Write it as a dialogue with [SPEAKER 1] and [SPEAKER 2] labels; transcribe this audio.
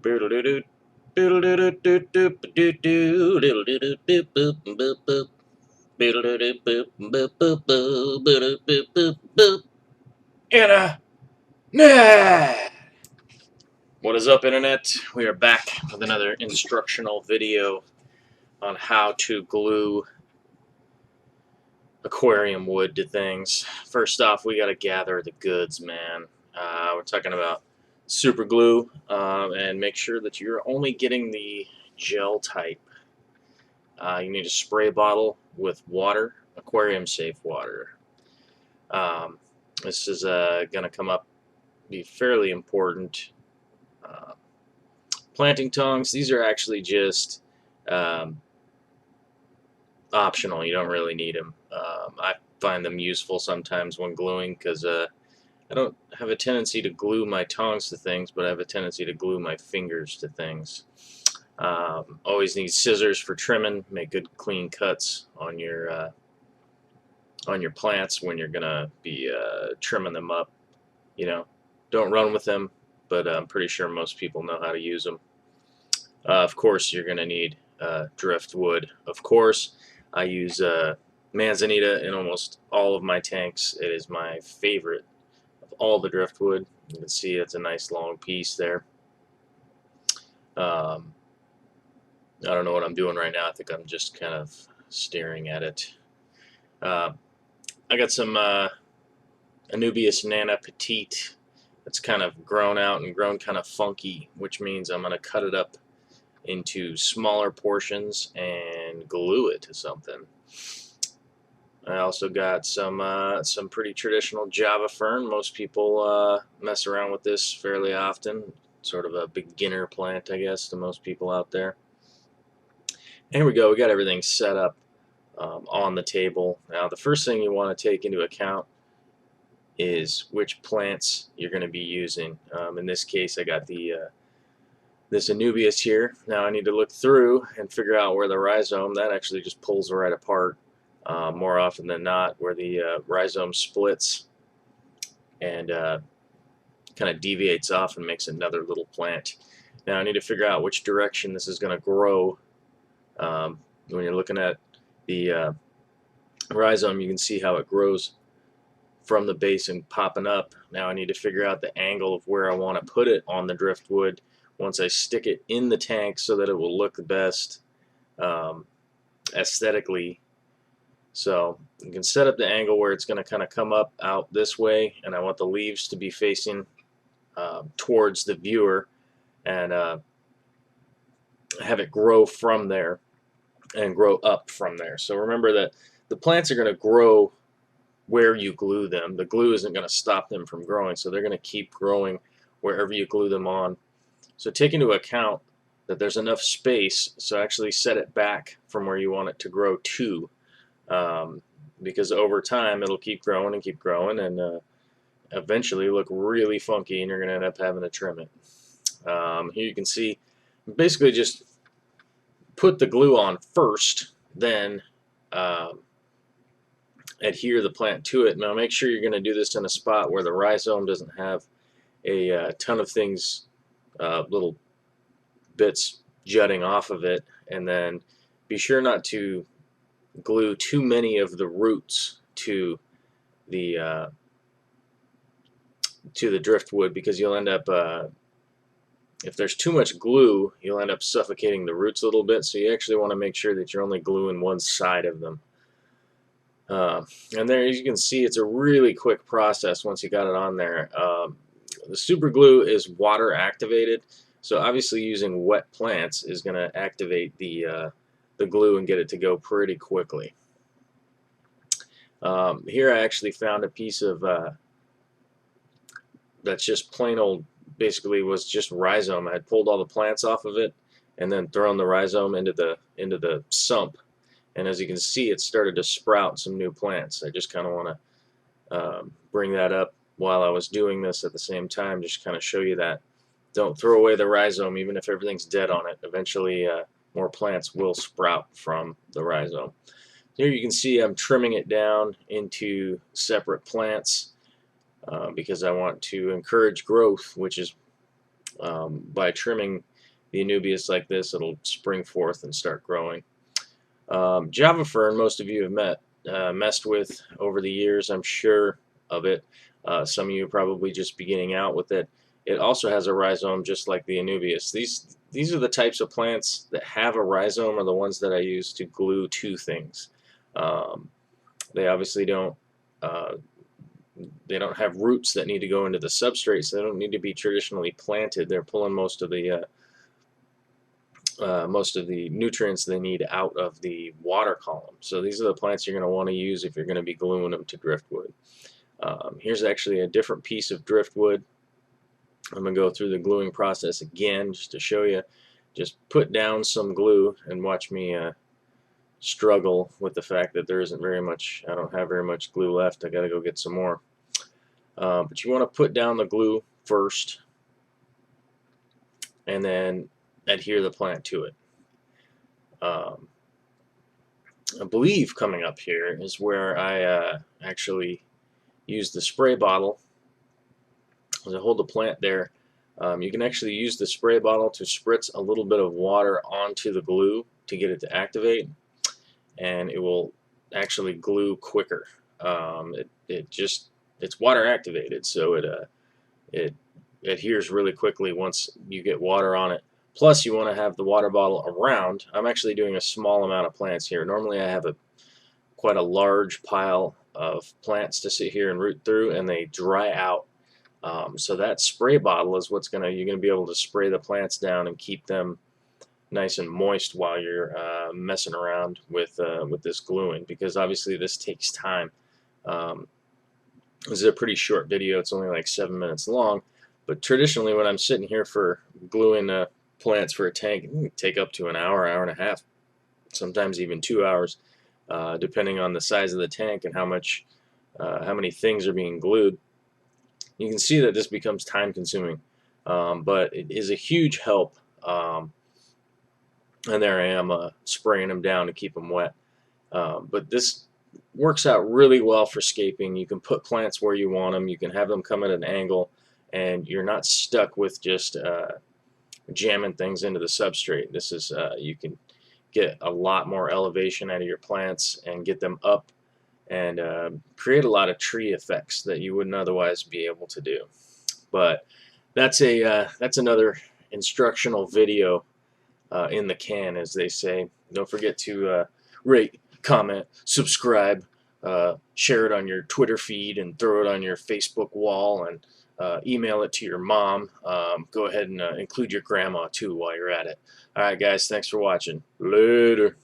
[SPEAKER 1] Internet! What is up, Internet? We are back with another instructional video on how to glue aquarium wood to things. First off, we got to gather the goods, man. We're talking about super glue, and make sure that you're only getting the gel type. You need a spray bottle with water, aquarium safe water. This is going to come up, be fairly important. Planting tongs, these are actually just optional. You don't really need them. I find them useful sometimes when gluing because I don't have a tendency to glue my tongs to things, but I have a tendency to glue my fingers to things. Always need scissors for trimming. Make good clean cuts on your plants when you're gonna be trimming them up. You know, don't run with them, but I'm pretty sure most people know how to use them. Of course, you're gonna need driftwood. Of course, I use manzanita in almost all of my tanks. It is my favorite of all the driftwood. You can see it's a nice long piece there. I don't know what I'm doing right now. I think I'm just kind of staring at it. I got some Anubias Nana Petite that's kind of grown out and grown kind of funky, which means I'm going to cut it up into smaller portions and glue it to something. I also got some pretty traditional Java fern. Most people mess around with this fairly often. Sort of a beginner plant, I guess, to most people out there. And here we go. We got everything set up on the table. Now, the first thing you want to take into account is which plants you're going to be using. In this case, I got this Anubias here. Now I need to look through and figure out where the rhizome, that actually just pulls right apart more often than not, where the rhizome splits and kind of deviates off and makes another little plant. Now I need to figure out which direction this is going to grow. When you're looking at the rhizome, you can see how it grows from the base and popping up. Now I need to figure out the angle of where I want to put it on the driftwood once I stick it in the tank so that it will look the best aesthetically. So you can set up the angle where it's going to kind of come up out this way, and I want the leaves to be facing towards the viewer, and have it grow from there and grow up from there. So remember that the plants are going to grow where you glue them. The glue isn't going to stop them from growing, so they're going to keep growing wherever you glue them on. So take into account that there's enough space, so actually set it back from where you want it to grow to, because over time it'll keep growing and eventually look really funky, and you're going to end up having to trim it. Here you can see basically just put the glue on first, then adhere the plant to it. Now make sure you're going to do this in a spot where the rhizome doesn't have a ton of things, little bits jutting off of it, and then be sure not to glue too many of the roots to the driftwood, because you'll end up if there's too much glue, you'll end up suffocating the roots a little bit. So you actually want to make sure that you're only gluing one side of them. And there, as you can see, it's a really quick process once you got it on there. The super glue is water activated, so obviously using wet plants is going to activate the glue and get it to go pretty quickly. Here I actually found a piece of that's just plain old, basically was just rhizome. I had pulled all the plants off of it and then thrown the rhizome into the sump, and as you can see, it started to sprout some new plants. I just kind of want to bring that up while I was doing this at the same time, just kind of show you that don't throw away the rhizome even if everything's dead on it. Eventually more plants will sprout from the rhizome. Here you can see I'm trimming it down into separate plants because I want to encourage growth, which is by trimming the Anubias like this, it'll spring forth and start growing. Java fern, most of you have messed with over the years, I'm sure of it. Some of you are probably just beginning out with it. It also has a rhizome just like the Anubias. These are the types of plants that have a rhizome, are the ones that I use to glue to things. They obviously they don't have roots that need to go into the substrate, so they don't need to be traditionally planted. They're pulling most of the nutrients they need out of the water column. So these are the plants you're going to want to use if you're going to be gluing them to driftwood. Here's actually a different piece of driftwood. I'm going to go through the gluing process again just to show you. Just put down some glue and watch me struggle with the fact that there isn't very much, I don't have very much glue left. I got to go get some more. But you want to put down the glue first and then adhere the plant to it. I believe coming up here is where I actually use the spray bottle. As I hold the plant there, you can actually use the spray bottle to spritz a little bit of water onto the glue to get it to activate, and it will actually glue quicker. It's water activated, so it adheres really quickly once you get water on it. Plus, you want to have the water bottle around. I'm actually doing a small amount of plants here. Normally, I have quite a large pile of plants to sit here and root through, and they dry out. So that spray bottle is you're gonna be able to spray the plants down and keep them nice and moist while you're messing around with this gluing, because obviously this takes time. This is a pretty short video. It's only like 7 minutes long, but traditionally when I'm sitting here for gluing plants for a tank, it can take up to an hour, hour and a half, sometimes even 2 hours, depending on the size of the tank and how many things are being glued. You can see that this becomes time consuming, but it is a huge help. And there I am spraying them down to keep them wet. But this works out really well for scaping. You can put plants where you want them. You can have them come at an angle, and you're not stuck with just jamming things into the substrate. This is you can get a lot more elevation out of your plants and get them up and create a lot of tree effects that you wouldn't otherwise be able to do. But that's another instructional video in the can, as they say. Don't forget to rate, comment, subscribe, share it on your Twitter feed, and throw it on your Facebook wall, and email it to your mom. Go ahead and include your grandma too while you're at it. Alright guys, thanks for watching. Later.